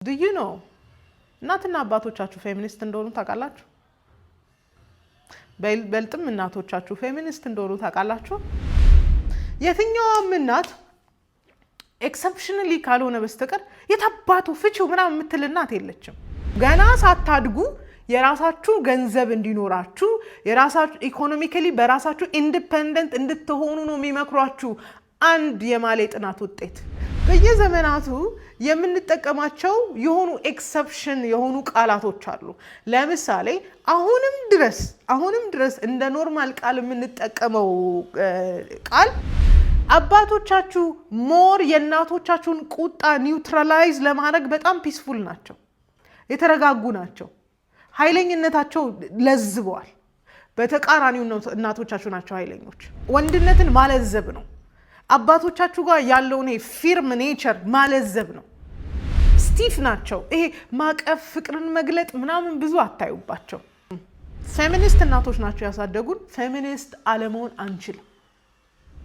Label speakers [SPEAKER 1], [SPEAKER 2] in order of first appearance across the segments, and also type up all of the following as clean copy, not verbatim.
[SPEAKER 1] Do you know እናትና አባቶቻችሁ ፌሚኒስት እንደሆኑ ታውቃላችሁ? በልጥም እናቶቻችሁ ፌሚኒስት እንደሆኑ ታውቃላችሁ? የትኛውም እናት ኤክሰፕሽናሊ ካልሆነ በስተቀር የታባቱ ፍቺው ምናምን የምትል እናት የለችም። ገና ሳታድጉ የራሳችሁ ገንዘብ እንዲኖራችሁ የራሳችሁ ኢኮኖሚካሊ በራሳችሁ ኢንዲፔንደንት እንድትሆኑ ነው የሚመክሯችሁ። አንድ የማሌ ጥናት ውጤት በየዘመናቱ የምንጠቀማቸው የሆኑ ኤክሰፕሽን የሆኑ ቃላቶች አሉ። ለምሳሌ አሁንም ድረስ እንደ ኖርማል ቃል የምንጠቀመው ቃል አባቶቻችሁ ሞር የእናቶቻችሁን ቁጣ ኒውትራላይዝ ለማድረግ በጣም ፒስፉል ናቸው፣ የተረጋጉ ናቸው፣ ኃይለኝነታቸው ለዝበዋል። በተቃራኒው እናቶቻችሁ ናቸው ኃይለኞች። ወንድነትን ማለዘብ ነው። አባቶቻችሁ ጋር ያለውን ፊርም ኔቸር ማለዘብ ነው። ስቲፍ ናቸው። ይሄ ማቀፍ ፍቅርን መግለጥ ምናምን ብዙ አታዩባቸው። ፌሚኒስት እናቶች ናቸው ያሳደጉን። ፌሚኒስት አለመሆን አንችልም።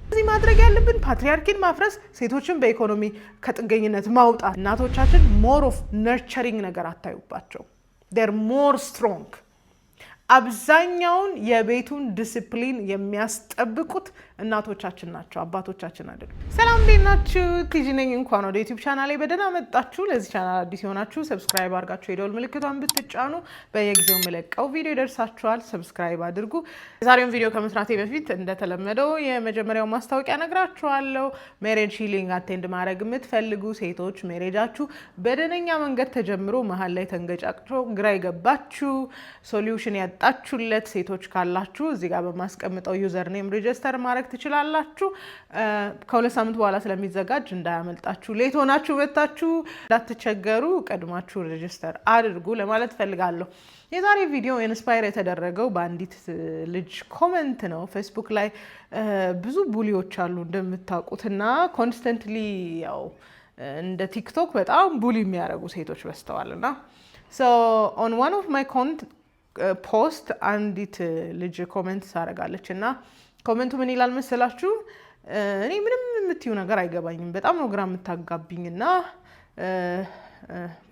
[SPEAKER 1] እዚህ ማድረግ ያለብን ፓትሪያርኪን ማፍረስ፣ ሴቶችን በኢኮኖሚ ከጥገኝነት ማውጣት። እናቶቻችን ሞር ኦፍ ነርቸሪንግ ነገር አታዩባቸው። they're more strong። አብዛኛውን የቤቱን ዲሲፕሊን የሚያስጠብቁት እናቶቻችን ናቸው፣ አባቶቻችን አይደሉም። ሰላም እንዴት ናችሁ? ቲጂ ነኝ። እንኳን ወደ ዩቲዩብ ቻናሌ በደህና መጣችሁ። ለዚህ ቻናል አዲስ የሆናችሁ ሰብስክራይብ አድርጋችሁ የደወል ምልክቷን ብትጫኑ በየጊዜው የምለቀው ቪዲዮ ይደርሳችኋል። ሰብስክራይብ አድርጉ። የዛሬውን ቪዲዮ ከመስራቴ በፊት እንደተለመደው የመጀመሪያው ማስታወቂያ ነግራችኋለሁ። ሜሬጅ ሂሊንግ አቴንድ ማድረግ የምትፈልጉ ሴቶች ሜሬጃችሁ በደነኛ መንገድ ተጀምሮ መሀል ላይ ተንገጫቅጮ ግራ የገባችሁ ሶሉሽን ያጣችሁለት ሴቶች ካላችሁ እዚህ ጋር በማስቀምጠው ዩዘር ኔም ሬጂስተር ማድረግ ትችላላችሁ። ከሁለት ሳምንት በኋላ ስለሚዘጋጅ እንዳያመልጣችሁ። ሌት ሆናችሁ መታችሁ እንዳትቸገሩ ቀድማችሁ ሬጂስተር አድርጉ ለማለት ፈልጋለሁ። የዛሬ ቪዲዮ ኢንስፓየር የተደረገው በአንዲት ልጅ ኮሜንት ነው። ፌስቡክ ላይ ብዙ ቡሊዎች አሉ እንደምታውቁትና ኮንስተንትሊ ያው እንደ ቲክቶክ በጣም ቡሊ የሚያደርጉ ሴቶች በስተዋልና so on one of my ፖስት አንዲት ልጅ ኮሜንት ታደርጋለች እና ኮሜንቱ ምን ይላል መሰላችሁ? እኔ ምንም የምትዩ ነገር አይገባኝም፣ በጣም ነው ግራ የምታጋቢኝና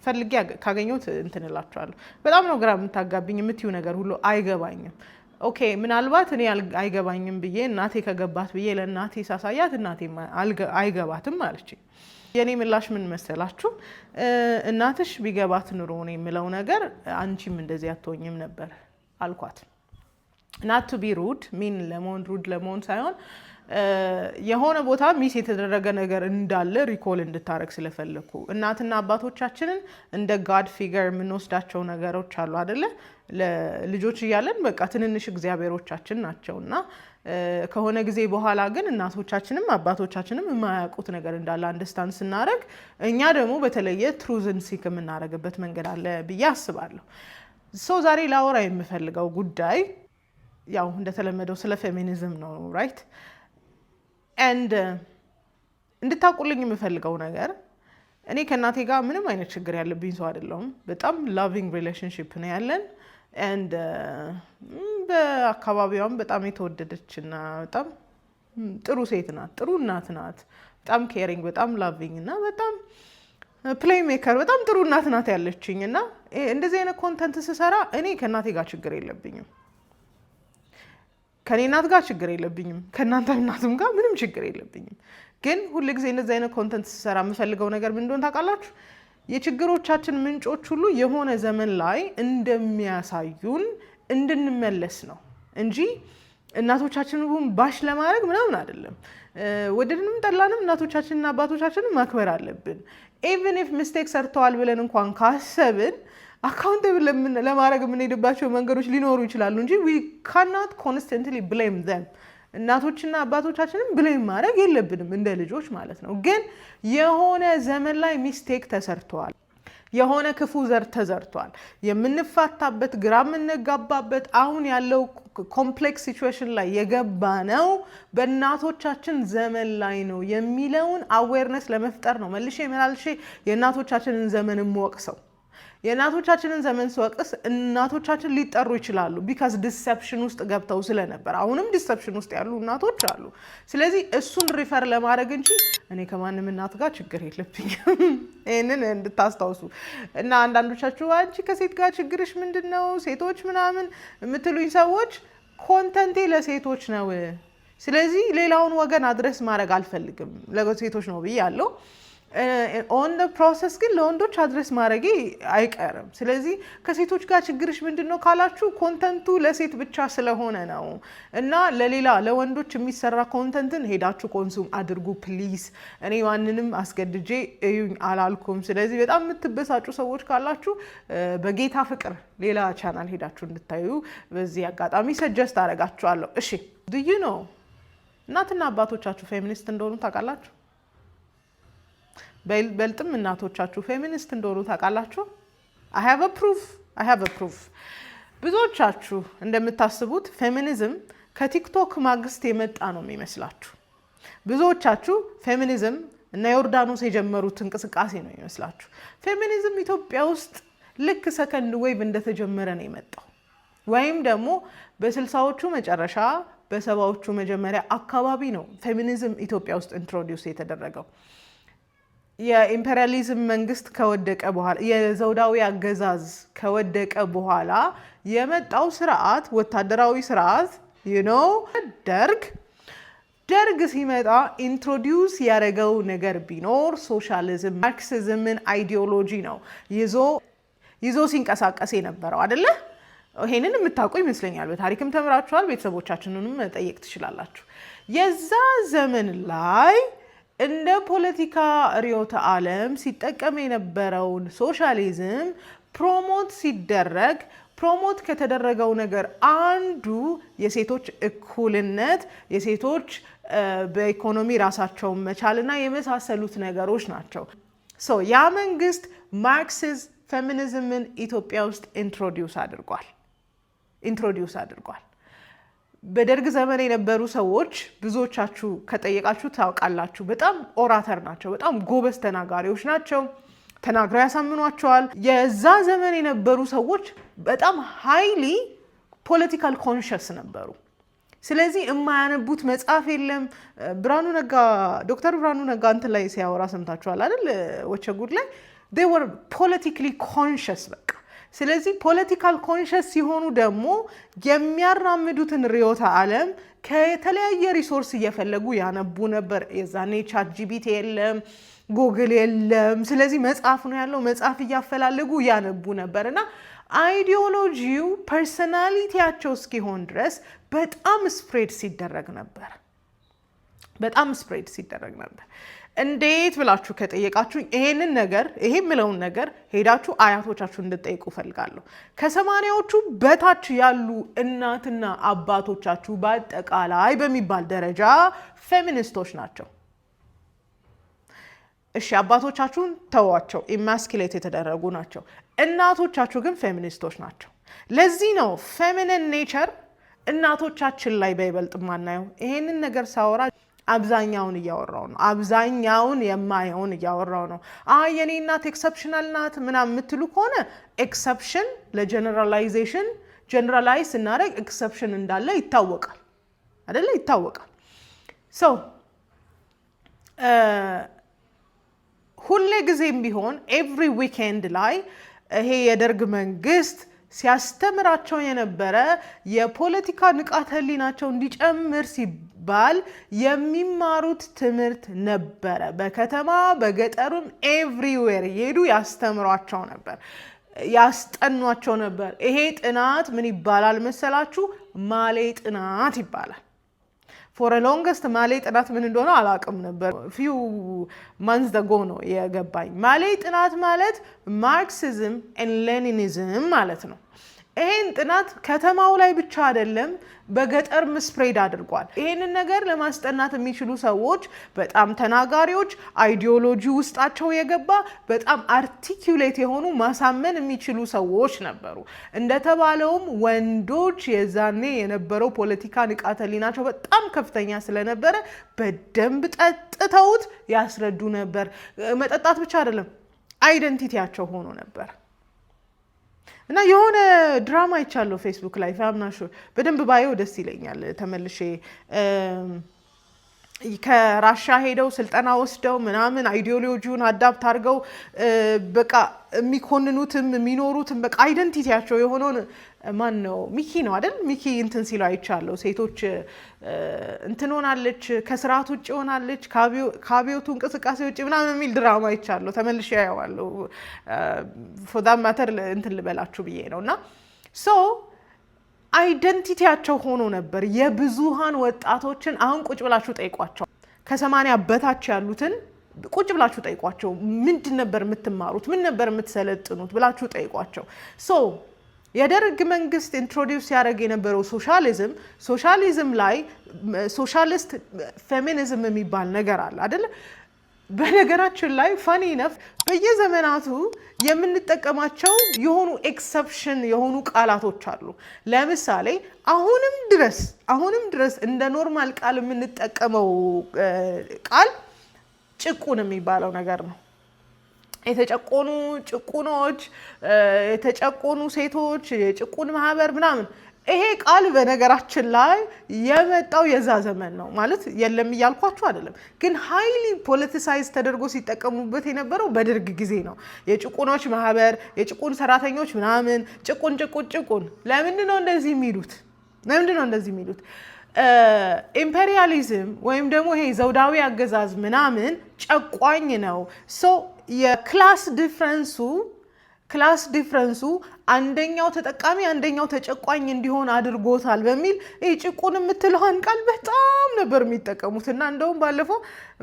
[SPEAKER 1] ፈልጌ ካገኘሁት እንትን እላችኋለሁ። በጣም ነው ግራ የምታጋቢኝ፣ የምትዩ ነገር ሁሉ አይገባኝም። ኦኬ ምናልባት እኔ አይገባኝም ብዬ እናቴ ከገባት ብዬ ለእናቴ ሳሳያት እናቴ አይገባትም አለችኝ። የኔ ምላሽ ምን መሰላችሁ? እናትሽ ቢገባት ኑሮ ነው የምለው ነገር አንቺም እንደዚህ አትሆኝም ነበር አልኳት። not to be rude ሚን ሩድ ለመሆን ሳይሆን የሆነ ቦታ ሚስ የተደረገ ነገር እንዳለ ሪኮል እንድታረግ ስለፈለኩ። እናትና አባቶቻችንን እንደ ጋድ ፊገር የምንወስዳቸው ነገሮች አሉ አይደለ? ለልጆች እያለን በቃ ትንንሽ እግዚአብሔሮቻችን ናቸውና ከሆነ ጊዜ በኋላ ግን እናቶቻችንም አባቶቻችንም የማያውቁት ነገር እንዳለ አንደርስታንድ ስናደርግ እኛ ደግሞ በተለየ ትሩዝን ሲክ የምናደርግበት መንገድ አለ ብዬ አስባለሁ። ዛሬ ላወራ የምፈልገው ጉዳይ ያው እንደተለመደው ስለ ፌሚኒዝም ነው። ራይት ኤንድ እንድታውቁልኝ የምፈልገው ነገር እኔ ከእናቴ ጋር ምንም አይነት ችግር ያለብኝ ሰው አይደለሁም። በጣም ላቪንግ ሪሌሽንሺፕ ነው ያለን ኤንድ በአካባቢዋም በጣም የተወደደችና በጣም ጥሩ ሴት ናት፣ ጥሩ እናት ናት። በጣም ኬሪንግ፣ በጣም ላቪንግ እና በጣም ፕሌይ ሜከር፣ በጣም ጥሩ እናት ናት ያለችኝ እና እንደዚህ አይነት ኮንተንት ስሰራ እኔ ከእናቴ ጋር ችግር የለብኝም፣ ከኔ እናት ጋር ችግር የለብኝም፣ ከእናንተ እናትም ጋር ምንም ችግር የለብኝም። ግን ሁልጊዜ እንደዚህ አይነት ኮንተንት ስሰራ የምፈልገው ነገር ምን እንደሆነ ታውቃላችሁ? የችግሮቻችን ምንጮች ሁሉ የሆነ ዘመን ላይ እንደሚያሳዩን እንድንመለስ ነው እንጂ እናቶቻችንን ባሽ ለማድረግ ምናምን አይደለም። ወደድንም ጠላንም እናቶቻችንና አባቶቻችንን ማክበር አለብን። ኢቭን ኢፍ ሚስቴክ ሰርተዋል ብለን እንኳን ካሰብን አካውንተብል ለማድረግ የምንሄድባቸው መንገዶች ሊኖሩ ይችላሉ እንጂ we cannot constantly blame them። እናቶችና አባቶቻችንን ብሌም ማድረግ የለብንም እንደ ልጆች ማለት ነው። ግን የሆነ ዘመን ላይ ሚስቴክ ተሰርተዋል፣ የሆነ ክፉ ዘር ተዘርቷል። የምንፋታበት ግራ የምንጋባበት አሁን ያለው ኮምፕሌክስ ሲቹዌሽን ላይ የገባ ነው በእናቶቻችን ዘመን ላይ ነው የሚለውን አዌርነስ ለመፍጠር ነው መልሼ የእናቶቻችንን ዘመን የምወቅሰው የእናቶቻችንን ዘመን ስወቅስ እናቶቻችን ሊጠሩ ይችላሉ ቢካዝ ዲሰፕሽን ውስጥ ገብተው ስለነበር አሁንም ዲሰፕሽን ውስጥ ያሉ እናቶች አሉ ስለዚህ እሱን ሪፈር ለማድረግ እንጂ እኔ ከማንም እናት ጋር ችግር የለብኝም ይሄንን እንድታስታውሱ እና አንዳንዶቻችሁ አንቺ ከሴት ጋር ችግርሽ ምንድነው ሴቶች ምናምን የምትሉኝ ሰዎች ኮንተንቴ ለሴቶች ነው ስለዚህ ሌላውን ወገን አድሬስ ማድረግ አልፈልግም ለሴቶች ነው ብያለሁ ኦን ዘ ፕሮሰስ ግን ለወንዶች አድሬስ ማድረግ አይቀርም ስለዚህ ከሴቶች ጋር ችግርሽ ምንድነው ካላችሁ ኮንተንቱ ለሴት ብቻ ስለሆነ ነው እና ለሌላ ለወንዶች የሚሰራ ኮንተንትን ሄዳችሁ ኮንሱም አድርጉ ፕሊዝ እኔ ማንንም አስገድጄ እዩኝ አላልኩም ስለዚህ በጣም የምትበሳጩ ሰዎች ካላችሁ በጌታ ፍቅር ሌላ ቻናል ሄዳችሁ እንድታዩ በዚህ አጋጣሚ ሰጀስት አደርጋችኋለሁ እሺ do you know እናትና አባቶቻችሁ ፌሚኒስት እንደሆኑ ታውቃላችሁ በልጥም እናቶቻችሁ ፌሚኒስት እንደሆኑ ታውቃላችሁ I have a proof ብዙዎቻችሁ እንደምታስቡት ፌሚኒዝም ከቲክቶክ ማግስት የመጣ ነው የሚመስላችሁ ብዙዎቻችሁ ፌሚኒዝም እና ዮርዳኖስ የጀመሩት እንቅስቃሴ ነው የሚመስላችሁ ፌሚኒዝም ኢትዮጵያ ውስጥ ልክ ሰከንድ ዌቭ እንደተጀመረ ነው የመጣው ወይም ደግሞ በ60ዎቹ መጨረሻ በ70ዎቹ መጀመሪያ አካባቢ ነው ፌሚኒዝም ኢትዮጵያ ውስጥ ኢንትሮዲዩስ የተደረገው የኢምፔሪያሊዝም መንግስት ከወደቀ በኋላ የዘውዳዊ አገዛዝ ከወደቀ በኋላ የመጣው ስርዓት ወታደራዊ ስርዓት ደርግ ሲመጣ ኢንትሮዲዩስ ያደረገው ነገር ቢኖር ሶሻሊዝም ማርክሲዝምን አይዲዮሎጂ ነው ይዞ ሲንቀሳቀስ የነበረው አይደለ ይሄንን የምታውቁ ይመስለኛል በታሪክም ተምራችኋል ቤተሰቦቻችንንም መጠየቅ ትችላላችሁ የዛ ዘመን ላይ እንደ ፖለቲካ ርዕዮተ ዓለም ሲጠቀም የነበረውን ሶሻሊዝም ፕሮሞት ከተደረገው ነገር አንዱ የሴቶች እኩልነት የሴቶች በኢኮኖሚ ራሳቸውን መቻልና የመሳሰሉት ነገሮች ናቸው ያ መንግስት ማርክሲዝም ፌሚኒዝምን ኢትዮጵያ ውስጥ ኢንትሮዲዩስ አድርጓል በደርግ ዘመን የነበሩ ሰዎች ብዙዎቻችሁ ከጠየቃችሁ ታውቃላችሁ በጣም ኦራተር ናቸው በጣም ጎበዝ ተናጋሪዎች ናቸው ተናግረው ያሳምኗቸዋል የዛ ዘመን የነበሩ ሰዎች በጣም ሃይሊ ፖለቲካል ኮንሺየስ ነበሩ ስለዚህ የማያነቡት መጽሐፍ የለም ዶክተር ብርሃኑ ነጋ እንትን ላይ ሲያወራ ሰምታችኋል አይደል ወቸጉድ ላይ they were politically conscious በቃ ስለዚህ ፖለቲካል ኮንሺየስ ሲሆኑ ደግሞ የሚያራምዱትን ርዕዮተ ዓለም ከተለያየ ሪሶርስ እየፈለጉ ያነቡ ነበር የዛኔ ቻት ጂፒቲ የለም ጉግል የለም ስለዚህ መጽሐፍ ነው ያለው መጽሐፍ እያፈላለጉ ያነቡ ነበርና አይዲዮሎጂው ፐርሰናሊቲያቸው እስኪሆን ድረስ በጣም ስፕሬድ ሲደረግ ነበር እንዴት ብላችሁ ከጠየቃችሁ ይሄንን ነገር ይሄ ምለውን ነገር ሄዳችሁ አያቶቻችሁ እንድትጠይቁ ፈልጋለሁ ከ80ዎቹ በታች ያሉ እናትና አባቶቻችሁ በአጠቃላይ በሚባል ደረጃ ፌሚኒስቶች ናቸው እሺ አባቶቻችሁን ተዋቸው ኢማስኩሌት የተደረጉ ናቸው እናቶቻችሁ ግን ፌሚኒስቶች ናቸው ለዚህ ነው ፌሚኒን ኔቸር እናቶቻችን ላይ በይበልጥ ማናየው ይሄንን ነገር ሳወራ አብዛኛውን እያወራው ነው አብዛኛውን የማይሆን እያወራው ነው የኔ እናት ኤክሰፕሽናል ናት ምናምን የምትሉ ከሆነ ኤክሰፕሽን ለጀነራላይዜሽን ጀነራላይዝ እናደርግ ኤክሰፕሽን እንዳለ ይታወቃል አይደለ ይታወቃል ሁሌ ጊዜም ቢሆን ኤቭሪ ዊኬንድ ላይ ይሄ የደርግ መንግስት ሲያስተምራቸው የነበረ የፖለቲካ ንቃተ ህሊናቸው እንዲጨምር ሲባል የሚማሩት ትምህርት ነበረ በከተማ በገጠሩም ኤቭሪዌር ይሄዱ ያስተምሯቸው ነበር ያስጠኗቸው ነበር ይሄ ጥናት ምን ይባላል መሰላችሁ ማሌ ጥናት ይባላል for a longest ማሌ ጥናት ምን እንደሆነ አላውቅም ነበር few months ago ነው የገባኝ ማሌ ጥናት ማለት ማርክሲዝም and ሌኒኒዝም ማለት ነው ይሄን ጥናት ከተማው ላይ ብቻ አይደለም በገጠር ስፕሬድ አድርጓል ይሄንን ነገር ለማስጠናት የሚችሉ ሰዎች በጣም ተናጋሪዎች አይዲዮሎጂ ውስጣቸው የገባ በጣም አርቲኩሌት የሆኑ ማሳመን የሚችሉ ሰዎች ነበሩ እንደተባለውም ወንዶች የዛኔ የነበረው ፖለቲካ ንቃተ ህሊናቸው በጣም ከፍተኛ ስለነበረ በደንብ ጠጥተውት ያስረዱ ነበር መጠጣት ብቻ አይደለም አይደንቲቲያቸው ሆኖ ነበር እና የሆነ ድራማ ይቻለው ፌስቡክ ላይ ፋምናሹ በደንብ ባየው ደስ ይለኛል ተመልሼ ከራሻ ሄደው ስልጠና ወስደው ምናምን አይዲዮሎጂውን አዳፕት አድርገው በቃ የሚኮንኑትም የሚኖሩትም በቃ አይደንቲቲያቸው የሆነውን ማን ነው ሚኪ ነው አይደል ሚኪ እንትን ሲሉ አይቻለሁ ሴቶች እንትን ሆናለች ከስርዓት ውጭ ሆናለች ካቢዮቱ እንቅስቃሴ ውጭ ምናምን የሚል ድራማ አይቻለሁ ተመልሼ ያየዋለሁ for that matter እንትን ልበላችሁ ብዬ ነውና ሶ አይደንቲቲያቸው ሆኖ ነበር የብዙሃን ወጣቶችን አሁን ቁጭ ብላችሁ ጠይቋቸው ከ80 በታች ያሉትን ቁጭ ብላችሁ ጠይቋቸው ምንድን ነበር የምትማሩት ምን ነበር የምትሰለጥኑት ብላችሁ ጠይቋቸው ሶ የደርግ መንግስት ኢንትሮዲዩስ ያደረገ የነበረው ሶሻሊዝም ላይ ሶሻሊስት ፌሚኒዝም የሚባል ነገር አለ አይደል በነገራችን ላይ ፈኒ ነፍ በየዘመናቱ የምንጠቀማቸው የሆኑ ኤክሰፕሽን የሆኑ ቃላቶች አሉ ለምሳሌ አሁንም ድረስ እንደ ኖርማል ቃል የምንጠቀመው ቃል ጭቁን የሚባለው ነገር ነው የተጨቆኑ ጭቁኖች የተጨቆኑ ሴቶች የጭቁን ማህበር ምናምን ይሄ ቃል በነገራችን ላይ የመጣው የዛ ዘመን ነው ማለት የለም እያልኳችሁ አይደለም ግን ሃይሊ ፖለቲሳይዝ ተደርጎ ሲጠቀሙበት የነበረው በደርግ ጊዜ ነው የጭቁኖች ማህበር የጭቁን ሰራተኞች ምናምን ጭቁን ለምንድን ነው እንደዚህ የሚሉት ኢምፔሪያሊዝም ወይም ደግሞ ይሄ ዘውዳዊ አገዛዝ ምናምን ጨቋኝ ነው ሶ የክላስ ዲፍረንሱ አንደኛው ተጠቃሚ አንደኛው ተጨቋኝ እንዲሆን አድርጎታል በሚል ይሄ ጭቁን የምትለውን ቃል በጣም ነበር የሚጠቀሙት እና እንደውም ባለፈው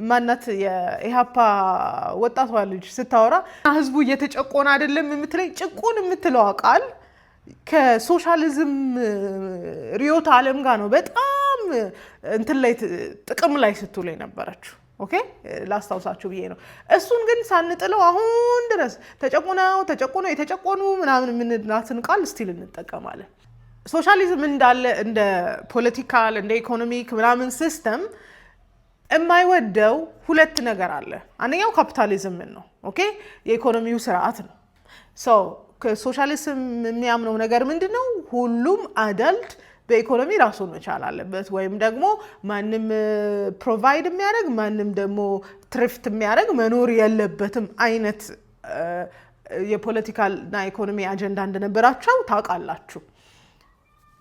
[SPEAKER 1] ማናት የኢሃፓ ወጣቷ ልጅ ስታወራ ህዝቡ እየተጨቆነ አይደለም የምትለኝ ጭቁን የምትለው ቃል ከሶሻሊዝም ሪዮት ዓለም ጋር ነው በጣም እንትን ላይ ጥቅም ላይ ስትውል የነበረችው ኦኬ ላስታውሳችሁ ብዬ ነው እሱን ግን ሳንጥለው አሁን ድረስ ተጨቆኑ የተጨቆኑ ምናምን ምንድናትን ቃል ስቲል እንጠቀማለን ሶሻሊዝም እንዳለ እንደ ፖለቲካል እንደ ኢኮኖሚክ ምናምን ሲስተም የማይወደው ሁለት ነገር አለ አንደኛው ካፒታሊዝም ነው ኦኬ የኢኮኖሚው ስርዓት ነው ሶ ከሶሻሊዝም የሚያምነው ነገር ምንድነው ሁሉም አዳልት በኢኮኖሚ ራሱን መቻል አለበት ወይም ደግሞ ማንንም ፕሮቫይድ የሚያደርግ ማንንም ደግሞ ትሪፍት የሚያደርግ መኖር የለበትም አይነት የፖለቲካልና ኢኮኖሚ አጀንዳ እንደነበራቸው ታውቃላችሁ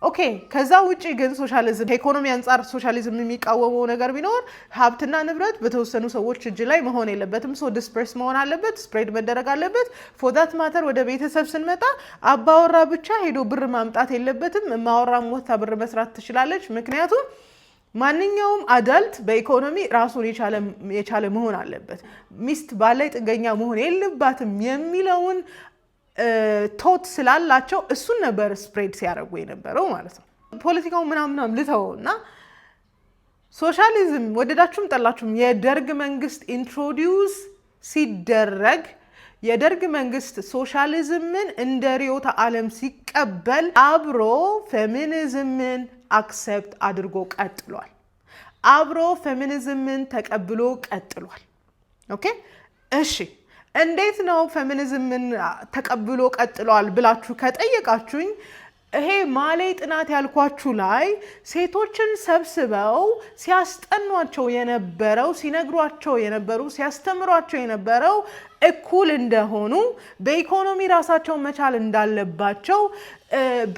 [SPEAKER 1] ኦኬ ከዛ ውጪ ግን ሶሻሊዝም ከኢኮኖሚ አንፃር ሶሻሊዝም የሚቃወመው ነገር ቢኖር ሀብትና ንብረት በተወሰኑ ሰዎች እጅ ላይ መሆን የለበትም ሶ ዲስፐርስ መሆን አለበት ስፕሬድ መደረግ አለበት ፎር ዳት ማተር ወደ ቤተሰብ ስንመጣ አባወራ ብቻ ሄዶ ብር ማምጣት የለበትም ማወራም ወጣ ብር መስራት ትችላለች ምክንያቱም ማንኛውም አዳልት በኢኮኖሚ ራሱን የቻለ መሆን አለበት ሚስት ባላይ ጥገኛ መሆን የለባትም የሚለውን ቶት ስላላቸው እሱን ነበር ስፕሬድ ሲያደርጉ የነበረው ማለት ነው ፖለቲካው ምናምን ልተውና ሶሻሊዝም ወደዳችሁም ጠላችሁም የደርግ መንግስት ኢንትሮዲዩስ ሲደረግ የደርግ መንግስት ሶሻሊዝምን እንደ ርዕዮተ ዓለም ሲቀበል አብሮ ፌሚኒዝምን አክሰፕት አድርጎ ቀጥሏል አብሮ ፌሚኒዝምን ተቀብሎ ቀጥሏል ኦኬ እሺ እንዴት ነው ፌሚኒዝምን ተቀብሎ ቀጥሏል ብላችሁ ከጠየቃችሁኝ ይሄ ማሌ ጥናት ያልኳችሁ ላይ ሴቶችን ሰብስበው ሲያስጠኗቸው የነበረው ሲነግሯቸው የነበሩ ሲያስተምሯቸው የነበረው እኩል እንደሆኑ በኢኮኖሚ ራሳቸውን መቻል እንዳለባቸው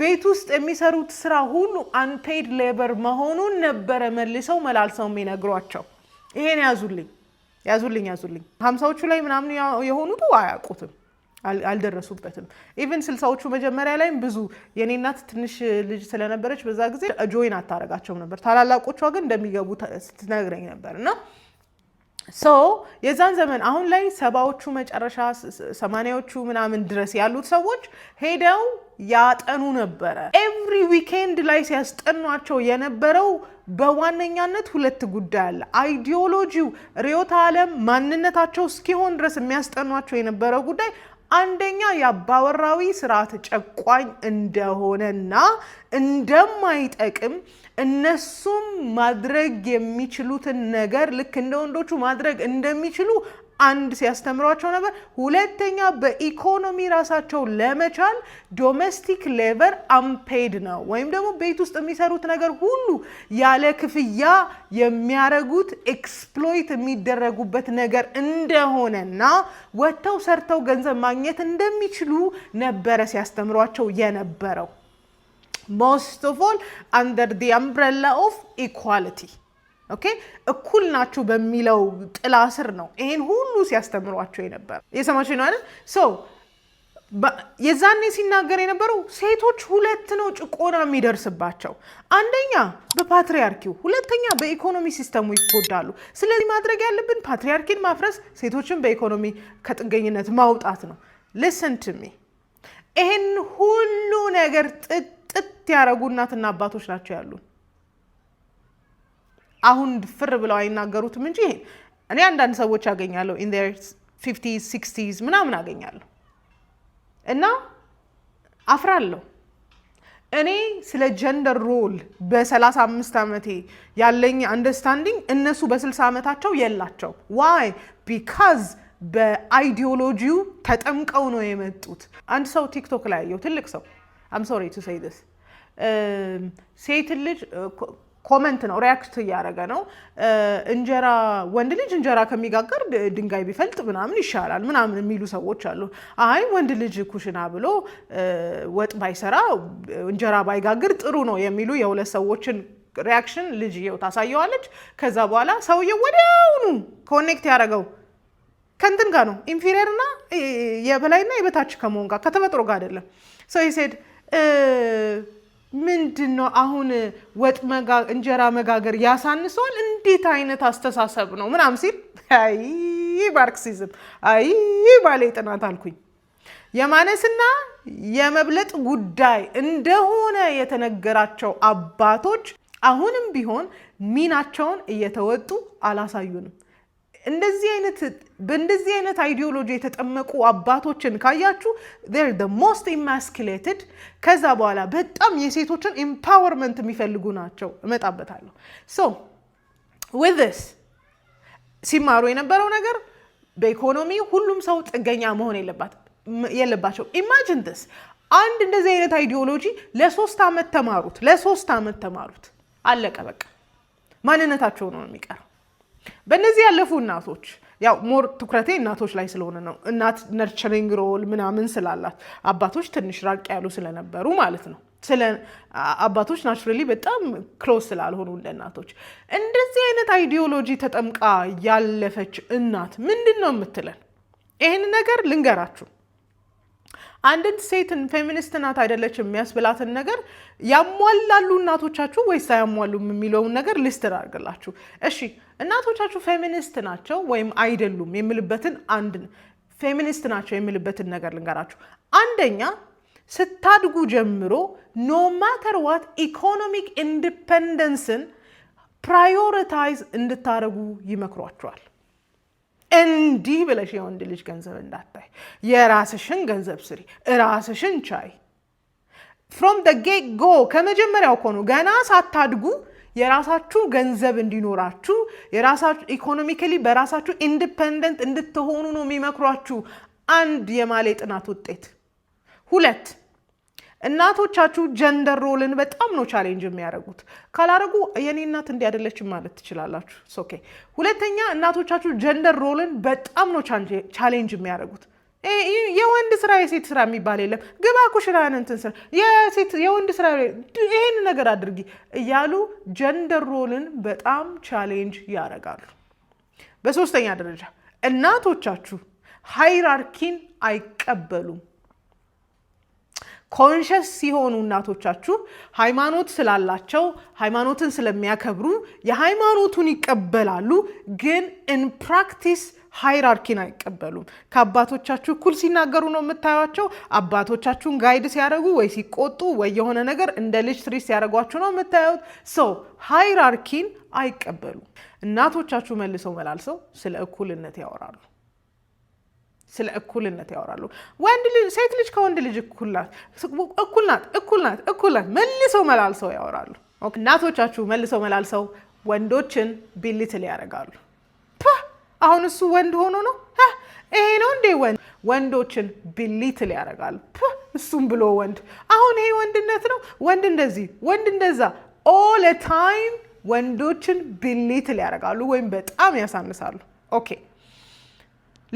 [SPEAKER 1] ቤት ውስጥ የሚሰሩት ስራ ሁሉ አንፔድ ሌበር መሆኑን ነበረ መልሰው መላልሰው የሚነግሯቸው ይሄን ያዙልኝ 50ዎቹ ላይ ምናምን የሆኑት አያውቁትም አልደረሱበትም ኢቭን 60ዎቹ መጀመሪያ ላይም ብዙ የኔ እናት ትንሽ ልጅ ስለነበረች በዛ ጊዜ ጆይን አታረጋቸው ነበር ታላላቆቿ ግን እንደሚገቡ ስትነግረኝ ነበርና ሶ የዛን ዘመን አሁን ላይ 70ዎቹ መጨረሻ 80ዎቹ ምናምን ድረስ ያሉት ሰዎች ሄደው ያጠኑ ነበር ኤቭሪ ዊኬንድ ላይ ሲያስጠኗቸው የነበረው በዋነኛነት ሁለት ጉዳይ አለ አይዲዮሎጂው ርዕዮተ ዓለም ማንነታቸው እስኪሆን ድረስ የሚያስጠኗቸው የነበረው ጉዳይ አንደኛ ያባወራዊ ስርዓት ጨቋኝ እንደሆነና እንደማይጠቅም እነሱም ማድረግ የሚችሉትን ነገር ልክ እንደ ወንዶቹ ማድረግ እንደሚችሉ አንድ ሲያስተምሯቸው ነበር። ሁለተኛ በኢኮኖሚ ራሳቸው ለመቻል ዶሜስቲክ ሌበር አንፔድ ነው ወይም ደግሞ ቤት ውስጥ የሚሰሩት ነገር ሁሉ ያለ ክፍያ የሚያረጉት ኤክስፕሎይት የሚደረጉበት ነገር እንደሆነና ወጥተው ሰርተው ገንዘብ ማግኘት እንደሚችሉ ነበረ ሲያስተምሯቸው የነበረው። most of all under the umbrella of equality ኦኬ እኩል ናችሁ በሚለው ጥላ ስር ነው ይሄን ሁሉ ሲያስተምሯቸው የነበረ። የሰማችሁ ነው አይደል? ሶ የዛኔ ሲናገር የነበረው ሴቶች ሁለት ነው ጭቆና የሚደርስባቸው። አንደኛ በፓትሪያርኪው፣ ሁለተኛ በኢኮኖሚ ሲስተሙ ይጎዳሉ። ስለዚህ ማድረግ ያለብን ፓትሪያርኪን ማፍረስ፣ ሴቶችን በኢኮኖሚ ከጥገኝነት ማውጣት ነው። listen to me ይሄን ሁሉ ነገር ጥጥ ያረጉ እናትና አባቶች ናቸው ያሉን። አሁን ፍር ብለው አይናገሩትም እንጂ እኔ አንዳንድ ሰዎች አገኛለሁ in their 50s 60s ምናምን አገኛለሁ እና አፍራለሁ። እኔ ስለ ጀንደር ሮል በ35 ዓመቴ ያለኝ አንደርስታንዲንግ እነሱ በ60 ዓመታቸው የላቸው። why because በአይዲዮሎጂው ተጠምቀው ነው የመጡት። አንድ ሰው ቲክቶክ ላይ ያየው ትልቅ ሰው I'm sorry to say this ሴት ልጅ ኮሜንት ነው ሪአክት ያደረገ ነው እንጀራ ወንድ ልጅ እንጀራ ከሚጋገር ድንጋይ ቢፈልጥ ምናምን ይሻላል ምናምን የሚሉ ሰዎች አሉ። አይ ወንድ ልጅ ኩሽና ብሎ ወጥ ባይሰራ እንጀራ ባይጋግር ጥሩ ነው የሚሉ የሁለት ሰዎችን ሪአክሽን ልጅየው ታሳየዋለች። ከዛ በኋላ ሰውየው ወዲያውኑ ኮኔክት ያደረገው ከንትን ጋር ነው ኢንፌሪየርና የበላይና የበታች ከመሆን ጋር ከተፈጥሮ ጋር አይደለም። so he said ምንድነው አሁን ወጥ እንጀራ መጋገር ያሳንሰዋል? እንዴት አይነት አስተሳሰብ ነው ምናምን ሲል አይ ማርክሲዝም አይ ባለ ጥናት አልኩኝ። የማነስና የመብለጥ ጉዳይ እንደሆነ የተነገራቸው አባቶች አሁንም ቢሆን ሚናቸውን እየተወጡ አላሳዩንም። በእንደዚህ አይነት አይዲዮሎጂ የተጠመቁ አባቶችን ካያችሁ they're the most emasculated። ከዛ በኋላ በጣም የሴቶችን empowerment የሚፈልጉ ናቸው። እመጣበታለሁ። so with this ሲማሩ የነበረው ነገር በኢኮኖሚ ሁሉም ሰው ጥገኛ መሆን የለባቸው። imagine this አንድ እንደዚህ አይነት አይዲዮሎጂ ለ3 ዓመት ተማሩት አለቀ በቃ ማንነታቸው ነው የሚቀረው። በእነዚህ ያለፉ እናቶች ያው ሞር ትኩረቴ እናቶች ላይ ስለሆነ ነው። እናት ነርቸሪንግ ሮል ምናምን ስላላት አባቶች ትንሽ ራቅ ያሉ ስለነበሩ ማለት ነው። ስለ አባቶች ናቹራሊ በጣም ክሎዝ ስላልሆኑ እንደ እናቶች እንደዚህ አይነት አይዲዮሎጂ ተጠምቃ ያለፈች እናት ምንድነው የምትለን? ይሄን ነገር ልንገራችሁ። አንድን ሴትን ፌሚኒስት ናት አይደለችም የሚያስብላትን ነገር ያሟላሉ እናቶቻችሁ ወይስ አያሟሉም የሚለውን ነገር ሊስት አድርግላችሁ። እሺ እናቶቻችሁ ፌሚኒስት ናቸው ወይም አይደሉም የሚልበትን ፌሚኒስት ናቸው የሚልበትን ነገር ልንገራችሁ። አንደኛ ስታድጉ ጀምሮ ኖ ማተር ዋት ኢኮኖሚክ ኢንዲፔንደንስን ፕራዮሪታይዝ እንድታረጉ ይመክሯቸዋል። እንዲህ ብለሽ የወንድ ልጅ ገንዘብ እንዳታይ፣ የራስሽን ገንዘብ ስሪ፣ ራስሽን ቻይ። from the get go ከመጀመሪያው እኮ ነው ገና ሳታድጉ የራሳችሁ ገንዘብ እንዲኖራችሁ የራሳችሁ ኢኮኖሚካሊ በራሳችሁ ኢንዲፔንደንት እንድትሆኑ ነው የሚመክሯችሁ። አንድ የማሌ ጥናት ውጤት። ሁለት እናቶቻችሁ ጀንደር ሮልን በጣም ነው ቻሌንጅ የሚያደርጉት። ካላረጉ የኔ እናት እንዲህ አይደለችም ማለት ትችላላችሁ። ኦኬ ሁለተኛ እናቶቻችሁ ጀንደር ሮልን በጣም ነው ቻሌንጅ የሚያደርጉት። የወንድ ስራ የሴት ስራ የሚባል የለም። ግባ ኩሽናን እንትን ስራ የወንድ ስራ ይሄን ነገር አድርጊ እያሉ ጀንደር ሮልን በጣም ቻሌንጅ ያደርጋሉ። በሶስተኛ ደረጃ እናቶቻችሁ ሃይራርኪን አይቀበሉም። ኮንሸስ ሲሆኑ እናቶቻችሁ ሃይማኖት ስላላቸው ሃይማኖትን ስለሚያከብሩ የሃይማኖቱን ይቀበላሉ፣ ግን ኢን ፕራክቲስ ሃይራርኪን አይቀበሉም። ከአባቶቻችሁ እኩል ሲናገሩ ነው የምታዩቸው። አባቶቻችሁን ጋይድ ሲያደርጉ ወይ ሲቆጡ ወይ የሆነ ነገር እንደ ልጅ ትሪት ሲያደርጓችሁ ነው የምታዩት። ሃይራርኪን አይቀበሉም። እናቶቻችሁ መልሰው መላልሰው ስለ እኩልነት ያወራሉ። ወንድ ልጅ ሴት ልጅ ከወንድ ልጅ እኩል ናት መልሰው መላልሰው ያወራሉ። እናቶቻችሁ መልሰው መላልሰው ወንዶችን ቢሊትል ያደርጋሉ። አሁን እሱ ወንድ ሆኖ ነው ይሄ ነው እንዴ ወንዶችን ቢሊትል ያደርጋሉ እሱም ብሎ ወንድ አሁን ይሄ ወንድነት ነው ወንድ እንደዚህ ወንድ እንደዛ all the time ወንዶችን ቢሊትል ያደርጋሉ ወይም በጣም ያሳንሳሉ ኦኬ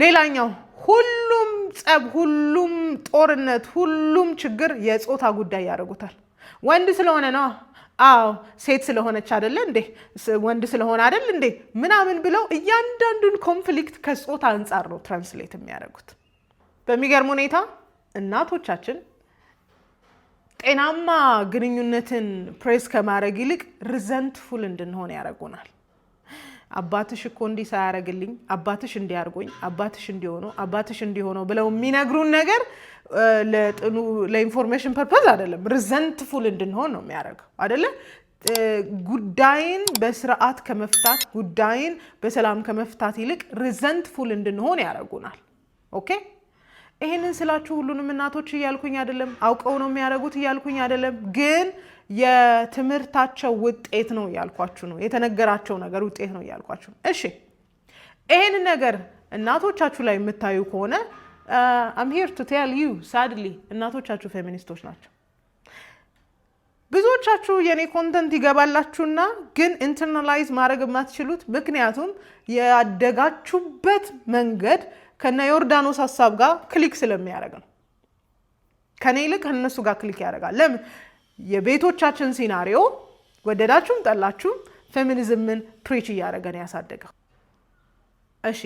[SPEAKER 1] ሌላኛው ሁሉም ጸብ ሁሉም ጦርነት ሁሉም ችግር የጾታ ጉዳይ ያደርጉታል ወንድ ስለሆነ ነው አዎ ሴት ስለሆነች አይደለ እንዴ ወንድ ስለሆነ አይደል እንዴ ምናምን ብለው እያንዳንዱን ኮንፍሊክት ከጾታ አንፃር ነው ትራንስሌት የሚያደርጉት በሚገርም ሁኔታ እናቶቻችን ጤናማ ግንኙነትን ፕሬስ ከማድረግ ይልቅ ሪዘንትፉል እንድንሆን ያደርጉናል አባትሽ እኮ እንዲህ ሳያረግልኝ አባትሽ እንዲያርጎኝ አባትሽ እንዲሆነው ብለው የሚነግሩን ነገር ለኢንፎርሜሽን ፐርፐዝ አይደለም ሪዘንትፉል እንድንሆን ነው የሚያደርገው አይደለ ጉዳይን በስርዓት ከመፍታት ጉዳይን በሰላም ከመፍታት ይልቅ ሪዘንትፉል እንድንሆን ያደርጉናል ኦኬ ይሄንን ስላችሁ ሁሉንም እናቶች እያልኩኝ አይደለም አውቀው ነው የሚያደርጉት እያልኩኝ አይደለም ግን የትምህርታቸው ውጤት ነው ያልኳችሁ ነው የተነገራቸው ነገር ውጤት ነው ያልኳችሁ እሺ ይሄን ነገር እናቶቻችሁ ላይ የምታዩ ከሆነ I'm here to tell you sadly እናቶቻችሁ ፌሚኒስቶች ናቸው ብዙዎቻችሁ የኔ ኮንተንት ይገባላችሁና ግን ኢንተርናላይዝ ማድረግ የማትችሉት ምክንያቱም ያደጋችሁበት መንገድ ከነ ዮርዳኖስ ሐሳብ ጋር ክሊክ ስለሚያደርግ ነው ከኔ ይልቅ እነሱ ጋር ክሊክ ያደርጋል ለምን የቤቶቻችን ሲናሪዮ ወደዳችሁም ጠላችሁም ፌሚኒዝምን ፕሪች እያደረገን ያሳደገው እሺ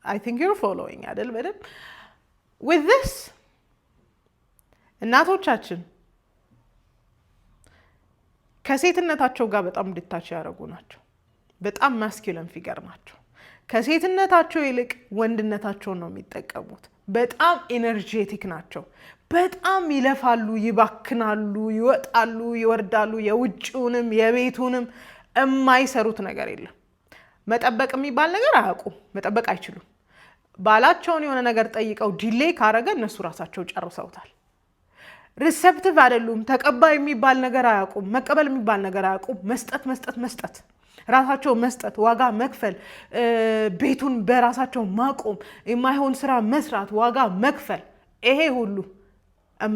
[SPEAKER 1] I think you're following አይደል በደም with this እናቶቻችን ከሴትነታቸው ጋር በጣም ዲታች ያደረጉ ናቸው በጣም ማስኩሊን ፊገር ናቸው ከሴትነታቸው ይልቅ ወንድነታቸውን ነው የሚጠቀሙት በጣም ኤነርጄቲክ ናቸው በጣም ይለፋሉ ይባክናሉ ይወጣሉ ይወርዳሉ የውጭውንም የቤቱንም የማይሰሩት ነገር የለም መጠበቅ የሚባል ነገር አያውቁም መጠበቅ አይችሉም ባላቸውን የሆነ ነገር ጠይቀው ዲሌይ ካረገ እነሱ ራሳቸው ጨርሰውታል ሪሴፕቲቭ አይደሉም ተቀባይ የሚባል ነገር አያውቁም መቀበል የሚባል ነገር አያውቁም መስጠት ራሳቸው መስጠት ዋጋ መክፈል ቤቱን በራሳቸው ማቆም የማይሆን ስራ መስራት ዋጋ መክፈል ይሄ ሁሉ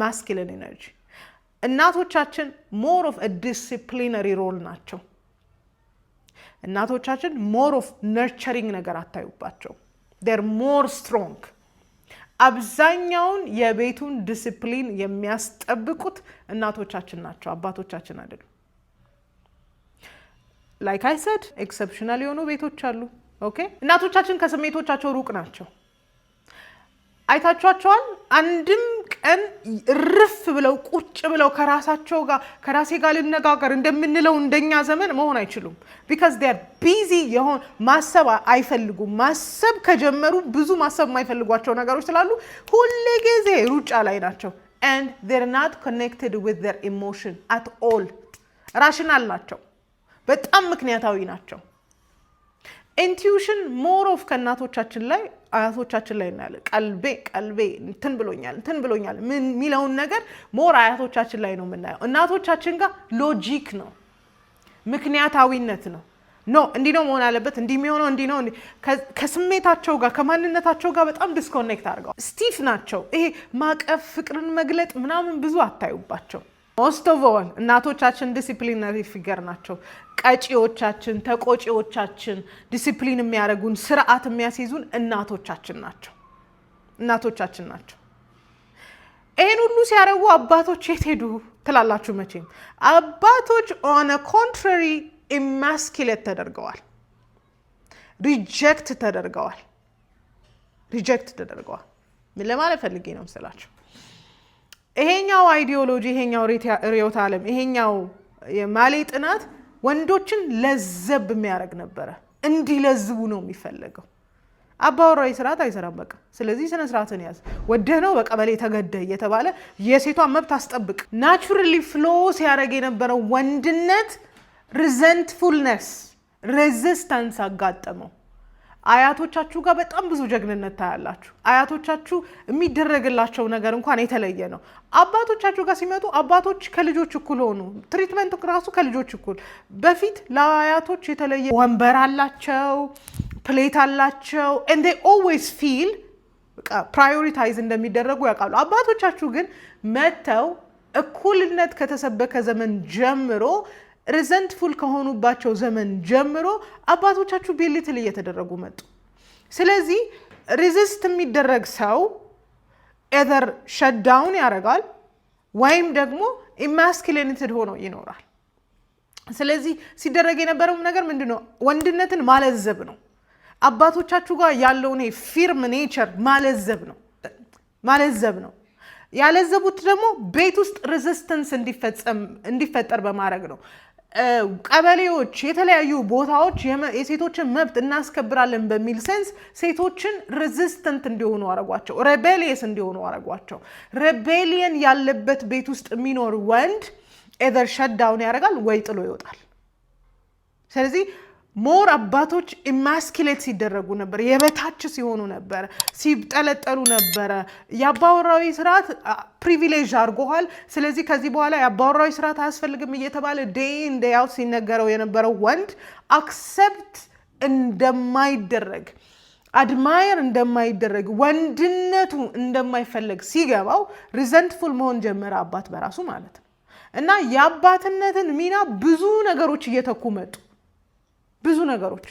[SPEAKER 1] masculine energy እናቶቻችን more of a disciplinary role ናቸው እናቶቻችን more of nurturing ነገር አታዩባቸው they're more strong አብዛኛውን የቤቱን ዲሲፕሊን የሚያስጠብቁት እናቶቻችን ናቸው አባቶቻችን አይደሉም like I said exceptional የሆኑ ቤቶች አሉ ኦኬ እናቶቻችን ከስሜቶቻቸው ሩቅ ናቸው አይታችኋቸዋል አንድም ቀን ርፍ ብለው ቁጭ ብለው ከራሴ ጋር ልነጋገር እንደምንለው እንደኛ ዘመን መሆን አይችሉም because they are busy የሆን ማሰብ አይፈልጉም ማሰብ ከጀመሩ ብዙ ማሰብ የማይፈልጓቸው ነገሮች ስላሉ ሁሉ ጊዜ ሩጫ ላይ ናቸው and they're not connected with their emotion at all rational ናቸው በጣም ምክንያታዊ ናቸው intuition more of ከናቶቻችን ላይ አያቶቻችን ላይ እናያለን ቀልቤ እንትን ብሎኛል ምን ሚለውን ነገር more አያቶቻችን ላይ ነው የምናየው እናቶቻችን ጋር ሎጂክ ነው ምክንያታዊነት ነው እንዲህ ነው መሆን አለበት እንዲህ የሚሆነው እንዲህ ነው ከስሜታቸው ጋር ከማንነታቸው ጋር በጣም ዲስኮኔክት አድርገው ስቲፍ ናቸው ይሄ ማቀፍ ፍቅርን መግለጥ ምናምን ብዙ አታዩባቸው most of all እናቶቻችን ዲሲፕሊነሪ ፊገር ናቸው ቀጪዎቻችን ተቆጪዎቻችን ዲሲፕሊን የሚያደርጉን ስርዓት የሚያስይዙን እናቶቻችን ናቸው ይሄን ሁሉ ሲያረጉ አባቶች የት ሄዱ ትላላችሁ መቼም አባቶች on a contrary emasculate ተደርገዋል ሪጀክት ተደርገዋል ምን ለማለት ፈልጌ ነው መስላችሁ ይሄኛው አይዲዮሎጂ ይሄኛው ሪዮት ዓለም ይሄኛው የማሌ ጥናት ወንዶችን ለዘብ የሚያደርግ ነበር እንዲለዝቡ ነው የሚፈልገው አባወራው ስርዓት አይሰራም በቃ ስለዚህ ስነ ስርዓትን ያዝ ወደነው በቀበሌ ተገደ እየተባለ የሴቷን መብት አስጠብቅ ናቹራሊ ፍሎ ሲያደርግ የነበረው ወንድነት ሪዘንትፉልነስ ሬዚስታንስ አጋጠመው አያቶቻችሁ ጋር በጣም ብዙ ጀግንነት ታያላችሁ አያቶቻችሁ የሚደረግላቸው ነገር እንኳን የተለየ ነው አባቶቻችሁ ጋር ሲመጡ አባቶች ከልጆች እኩል ሆኑ ትሪትመንት ራሱ ከልጆች እኩል በፊት ለአያቶች የተለየ ወንበር አላቸው ፕሌት አላቸው and they always feel ፕራዮሪታይዝ እንደሚደረጉ ያውቃሉ። አባቶቻችሁ ግን መተው እኩልነት ከተሰበከ ዘመን ጀምሮ ሪዘንትፉል ከሆኑባቸው ዘመን ጀምሮ አባቶቻችሁ ቤሊትል እየተደረጉ መጡ። ስለዚህ ሪዚስት የሚደረግ ሰው ኤዘር ሸትዳውን ያደርጋል ወይም ደግሞ ኢማስኩሌትድ ሆኖ ይኖራል። ስለዚህ ሲደረግ የነበረው ነገር ምንድነው? ወንድነትን ማለዘብ ነው። አባቶቻችሁ ጋር ያለውን ፊርም ኔቸር ማለዘብ ነው። ያለዘቡት ደግሞ ቤት ውስጥ ሬዚስተንስ እንዲፈጠር በማድረግ ነው። ቀበሌዎች፣ የተለያዩ ቦታዎች የሴቶችን መብት እናስከብራለን በሚል ሴንስ ሴቶችን ሬዚስተንት እንዲሆኑ አረጓቸው፣ ሬቤሊየስ እንዲሆኑ አረጓቸው። ሬቤሊየን ያለበት ቤት ውስጥ የሚኖር ወንድ ኤዘር ሸትዳውን ያደርጋል ወይ ጥሎ ይወጣል። ስለዚህ ሞር አባቶች ኢማስኩሌት ሲደረጉ ነበር፣ የበታች ሲሆኑ ነበር፣ ሲጠለጠሉ ነበረ። የአባወራዊ ስርዓት ፕሪቪሌጅ አድርጎሃል፣ ስለዚህ ከዚህ በኋላ የአባወራዊ ስርዓት አያስፈልግም እየተባለ ዴይ ኢን ዴይ አውት ሲነገረው የነበረው ወንድ አክሰፕት እንደማይደረግ አድማየር እንደማይደረግ ወንድነቱ እንደማይፈለግ ሲገባው ሪዘንትፉል መሆን ጀመረ አባት በራሱ ማለት ነው። እና የአባትነትን ሚና ብዙ ነገሮች እየተኩ መጡ። ብዙ ነገሮች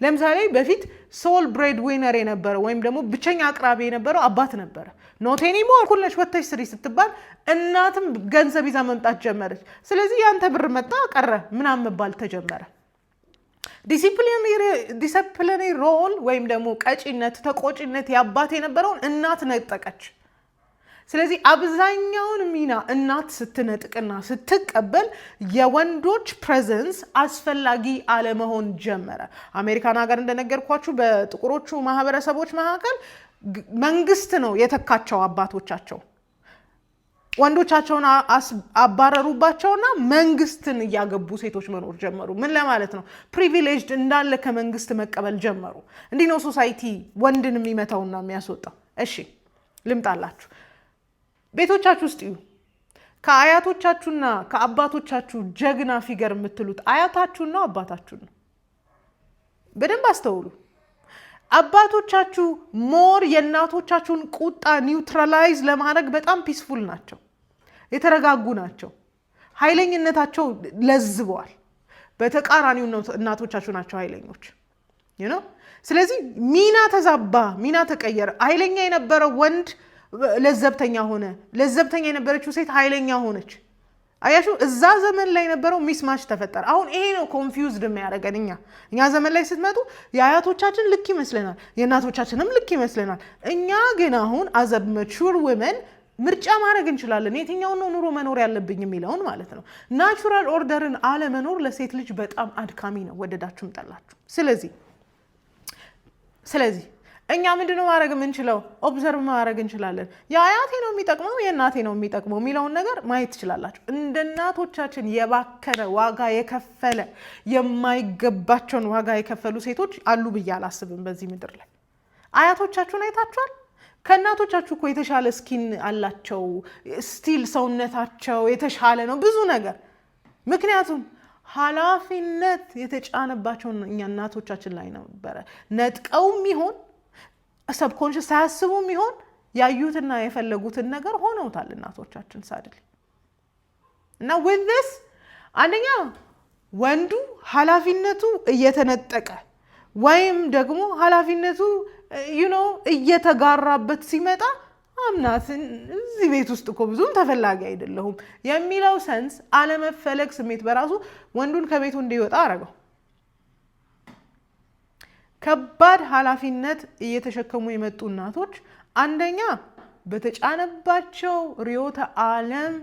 [SPEAKER 1] ለምሳሌ በፊት ሶል ብሬድ ዊነር የነበረው ወይም ደግሞ ብቸኛ አቅራቢ የነበረው አባት ነበረ። ኖት ኤኒሞር ኩልነሽ ወጥተሽ ስሪ ስትባል እናትም ገንዘብ ይዛ መምጣት ጀመረች። ስለዚህ ያንተ ብር መጣ ቀረ ምናምን መባል ተጀመረ። ዲሲፕሊነሪ ሮል ወይም ደግሞ ቀጪነት፣ ተቆጪነት የአባት የነበረውን እናት ነጠቀች። ስለዚህ አብዛኛውን ሚና እናት ስትነጥቅና ስትቀበል የወንዶች ፕሬዘንስ አስፈላጊ አለመሆን ጀመረ። አሜሪካን ሀገር እንደነገርኳችሁ በጥቁሮቹ ማህበረሰቦች መካከል መንግስት ነው የተካቸው አባቶቻቸው። ወንዶቻቸውን አባረሩባቸውና መንግስትን እያገቡ ሴቶች መኖር ጀመሩ። ምን ለማለት ነው? ፕሪቪሌጅድ እንዳለ ከመንግስት መቀበል ጀመሩ። እንዲህ ነው ሶሳይቲ ወንድን የሚመታውና የሚያስወጣው። እሺ ልምጣላችሁ። ቤቶቻችሁ ውስጥ እዩ። ከአያቶቻችሁና ከአባቶቻችሁ ጀግና ፊገር የምትሉት አያታችሁና አባታችሁን ነው። በደንብ አስተውሉ። አባቶቻችሁ ሞር የእናቶቻችሁን ቁጣ ኒውትራላይዝ ለማድረግ በጣም ፒስፉል ናቸው፣ የተረጋጉ ናቸው፣ ኃይለኝነታቸው ለዝበዋል። በተቃራኒው እናቶቻችሁ ናቸው ኃይለኞች። ስለዚህ ሚና ተዛባ፣ ሚና ተቀየረ። ኃይለኛ የነበረው ወንድ ለዘብተኛ ሆነ፣ ለዘብተኛ የነበረችው ሴት ኃይለኛ ሆነች። አያችሁ፣ እዛ ዘመን ላይ የነበረው ሚስማች ተፈጠረ። አሁን ይሄ ነው ኮንፊውዝድ የሚያደርገን። እኛ ዘመን ላይ ስትመጡ የአያቶቻችን ልክ ይመስለናል፣ የእናቶቻችንም ልክ ይመስለናል። እኛ ግን አሁን አዘ ማቹር ወመን ምርጫ ማድረግ እንችላለን፣ የትኛውን ነው ኑሮ መኖር ያለብኝ የሚለውን ማለት ነው። ናቹራል ኦርደርን አለመኖር ለሴት ልጅ በጣም አድካሚ ነው፣ ወደዳችሁም ጠላችሁ። ስለዚህ እኛ ምንድነው ማድረግ የምንችለው? ኦብዘርቭ ማድረግ እንችላለን። የአያቴ ነው የሚጠቅመው የእናቴ ነው የሚጠቅመው የሚለውን ነገር ማየት ትችላላችሁ። እንደ እናቶቻችን የባከነ ዋጋ የከፈለ የማይገባቸውን ዋጋ የከፈሉ ሴቶች አሉ ብዬ አላስብም በዚህ ምድር ላይ። አያቶቻችሁን አይታችኋል? ከእናቶቻችሁ እኮ የተሻለ ስኪን አላቸው፣ ስቲል ሰውነታቸው የተሻለ ነው ብዙ ነገር። ምክንያቱም ኃላፊነት የተጫነባቸውን እኛ እናቶቻችን ላይ ነበረ። ነጥቀውም ይሆን ሰብኮንሽስ ሳያስቡም ይሆን ያዩትና የፈለጉትን ነገር ሆነውታል እናቶቻችን ሳድል እና with this አንደኛ ወንዱ ኃላፊነቱ እየተነጠቀ ወይም ደግሞ ኃላፊነቱ እየተጋራበት ሲመጣ አምናትን እዚህ ቤት ውስጥ እኮ ብዙም ተፈላጊ አይደለሁም የሚለው ሰንስ አለመፈለግ ስሜት በራሱ ወንዱን ከቤቱ እንዲወጣ አረገው። ከባድ ኃላፊነት እየተሸከሙ የመጡ እናቶች አንደኛ በተጫነባቸው ርዕዮተ ዓለም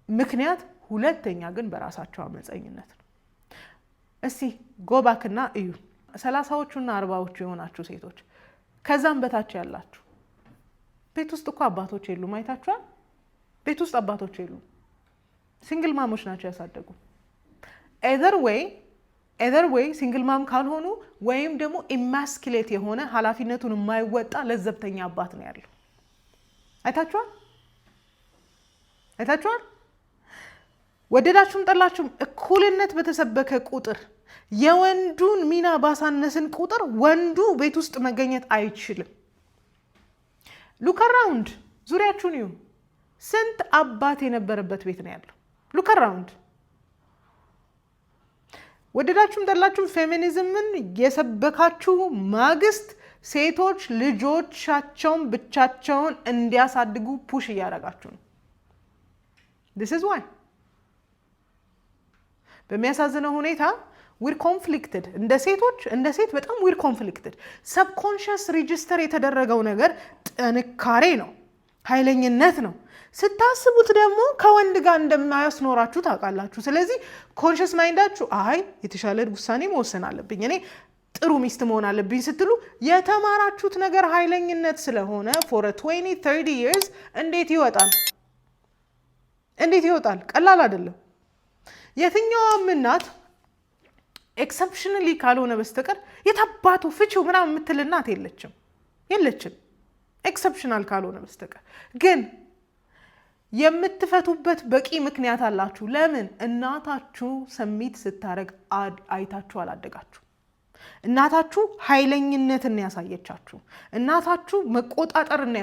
[SPEAKER 1] ምክንያት፣ ሁለተኛ ግን በራሳቸው አመፀኝነት ነው። እስቲ ጎባክና እዩ። 30ዎቹና 40ዎቹ የሆናችሁ ሴቶች ከዛም በታች ያላችሁ ቤት ውስጥ እኮ አባቶች የሉም። አይታችኋል? ቤት ውስጥ አባቶች የሉም። ሲንግል ማሞች ናቸው ያሳደጉ። either way ሲንግል ማም ካልሆኑ ወይም ደግሞ ኢማስኩሌት የሆነ ኃላፊነቱን የማይወጣ ለዘብተኛ አባት ነው ያለው። አይታችኋል? ወደዳችሁም ጠላችሁም እኩልነት በተሰበከ ቁጥር የወንዱን ሚና ባሳነስን ቁጥር ወንዱ ቤት ውስጥ መገኘት አይችልም። ሉክ አራውንድ፣ ዙሪያችሁን እዩ። ስንት አባት የነበረበት ቤት ነው ያለው? ሉክ አራውንድ። ወደዳችሁም ጠላችሁም ፌሚኒዝምን የሰበካችሁ ማግስት ሴቶች ልጆቻቸውን ብቻቸውን እንዲያሳድጉ ፑሽ እያደረጋችሁ ነው። this is why በሚያሳዝነው ሁኔታ we're conflicted እንደ ሴት በጣም we're conflicted። subconscious register የተደረገው ነገር ጥንካሬ ነው፣ ኃይለኝነት ነው። ስታስቡት ደግሞ ከወንድ ጋር እንደማያስኖራችሁ ታውቃላችሁ። ስለዚህ ኮንሽስ ማይንዳችሁ አይ የተሻለ ውሳኔ መወሰን አለብኝ፣ እኔ ጥሩ ሚስት መሆን አለብኝ ስትሉ የተማራችሁት ነገር ኃይለኝነት ስለሆነ for 20-30 years እንዴት ይወጣል? ቀላል አይደለም። የትኛውም እናት ኤክሰፕሽናሊ ካልሆነ በስተቀር የታባቱ ፍቺው ምናምን የምትል እናት የለችም ኤክሰፕሽናል ካልሆነ በስተቀር። ግን የምትፈቱበት በቂ ምክንያት አላችሁ። ለምን? እናታችሁ ሰሚት ስታረግ አይታችሁ አላደጋችሁ። እናታችሁ ኃይለኝነትን ያሳየቻችሁ፣ እናታችሁ መቆጣጠርን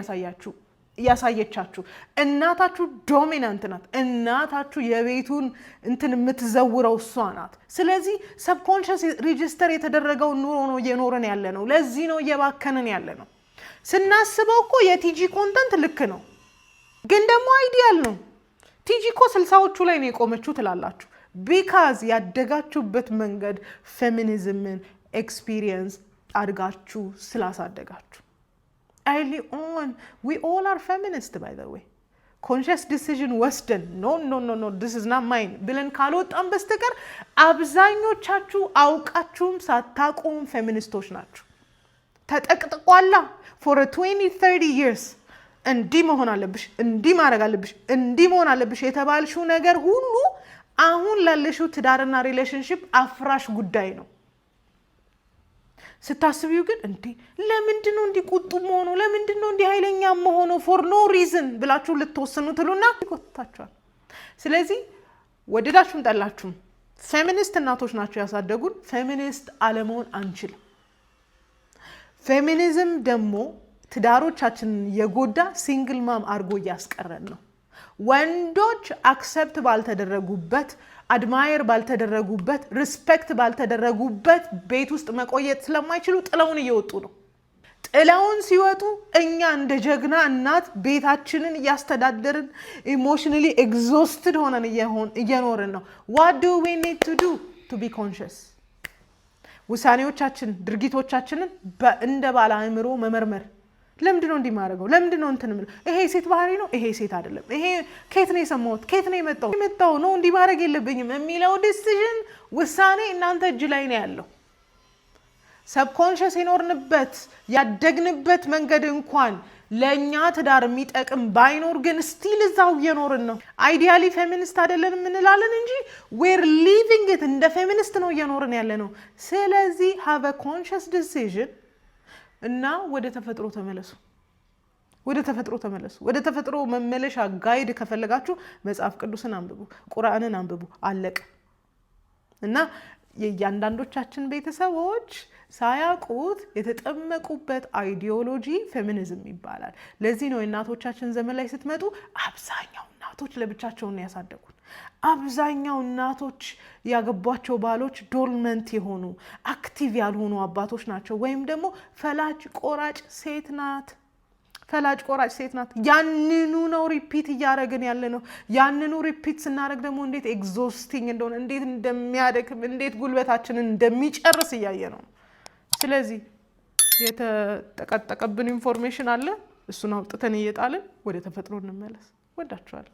[SPEAKER 1] ያሳየቻችሁ፣ እናታችሁ ዶሚናንት ናት፣ እናታችሁ የቤቱን እንትን የምትዘውረው እሷ ናት። ስለዚህ ሰብኮንሽስ ሬጂስተር የተደረገው ኑሮ ነው እየኖርን ያለ ነው። ለዚህ ነው እየባከንን ያለ ነው። ስናስበው እኮ የቲጂ ኮንተንት ልክ ነው፣ ግን ደግሞ አይዲያል ነው። ቲጂ እኮ 60ዎቹ ላይ ነው የቆመችው ትላላችሁ። ቢካዝ ያደጋችሁበት መንገድ ፌሚኒዝምን ኤክስፒሪየንስ አድጋችሁ ስላሳደጋችሁ። early on we all are feminist by the way። conscious decision ወስደን no this is not mine ብለን ካልወጣን በስተቀር አብዛኞቻችሁ አውቃችሁም ሳታውቁም ፌሚኒስቶች ናችሁ። ተጠቅጥቋላ for 20-30 years እንዲህ መሆን አለብሽ፣ እንዲህ ማድረግ አለብሽ፣ እንዲህ መሆን አለብሽ የተባልሽው ነገር ሁሉ አሁን ላለሽው ትዳርና ሪሌሽንሺፕ አፍራሽ ጉዳይ ነው። ስታስቢው ግን ለምንድን ነው እንዲህ ቁጡ መሆኑ፣ ለምንድን ነው እንዲህ ኃይለኛ መሆኑ for no reason ብላችሁ ልትወስኑ ትሉና ይቆጣችኋል። ስለዚህ ወደዳችሁም ጠላችሁም ፌሚኒስት እናቶች ናቸው ያሳደጉን። ፌሚኒስት አለመሆን አንችልም። ፌሚኒዝም ደግሞ ትዳሮቻችንን የጎዳ ሲንግል ማም አድርጎ እያስቀረን ነው። ወንዶች አክሰፕት ባልተደረጉበት፣ አድማየር ባልተደረጉበት፣ ሪስፔክት ባልተደረጉበት ቤት ውስጥ መቆየት ስለማይችሉ ጥለውን እየወጡ ነው። ጥለውን ሲወጡ እኛ እንደ ጀግና እናት ቤታችንን እያስተዳደርን ኢሞሽናሊ ኤግዞስትድ ሆነን እየኖርን ነው። what do we need to do to be conscious? ውሳኔዎቻችን ድርጊቶቻችንን እንደ ባለ አእምሮ መመርመር። ለምንድን ነው እንዲህ ማድረገው? ለምንድን ነው እንትን የምለው? ይሄ ሴት ባህሪ ነው፣ ይሄ ሴት አይደለም፣ ይሄ ከየት ነው የሰማሁት፣ ከየት ነው የመጣው ነው እንዲህ ማድረግ የለብኝም የሚለው ዲሲዥን ውሳኔ እናንተ እጅ ላይ ነው ያለው። ሰብኮንሽስ የኖርንበት ያደግንበት መንገድ እንኳን ለኛ ትዳር የሚጠቅም ባይኖር ግን ስቲል እዛው እየኖርን ነው። አይዲያሊ ፌሚኒስት አይደለን እንላለን እንጂ we're living it እንደ ፌሚኒስት ነው እየኖርን ያለ ነው። ስለዚህ have a conscious decision እና ወደ ተፈጥሮ ተመለሱ። ወደ ተፈጥሮ መመለሻ ጋይድ ከፈለጋችሁ መጽሐፍ ቅዱስን አንብቡ፣ ቁርአንን አንብቡ፣ አለቀ። እና የእያንዳንዶቻችን ቤተሰቦች ሳያውቁት የተጠመቁበት አይዲዮሎጂ ፌሚኒዝም ይባላል። ለዚህ ነው እናቶቻችን ዘመን ላይ ስትመጡ አብዛኛው እናቶች ለብቻቸውን ያሳደጉን። አብዛኛው እናቶች ያገቧቸው ባሎች ዶርመንት የሆኑ አክቲቭ ያልሆኑ አባቶች ናቸው። ወይም ደግሞ ፈላጭ ቆራጭ ሴት ናት። ያንኑ ነው ሪፒት እያደረግን ያለ ነው። ያንኑ ሪፒት ስናደርግ ደግሞ እንዴት ኤግዞስቲንግ እንደሆነ፣ እንዴት እንደሚያደክም፣ እንዴት ጉልበታችንን እንደሚጨርስ እያየ ነው። ስለዚህ የተጠቀጠቀብን ኢንፎርሜሽን አለ። እሱን አውጥተን እየጣልን ወደ ተፈጥሮ እንመለስ። ወዳችኋለሁ።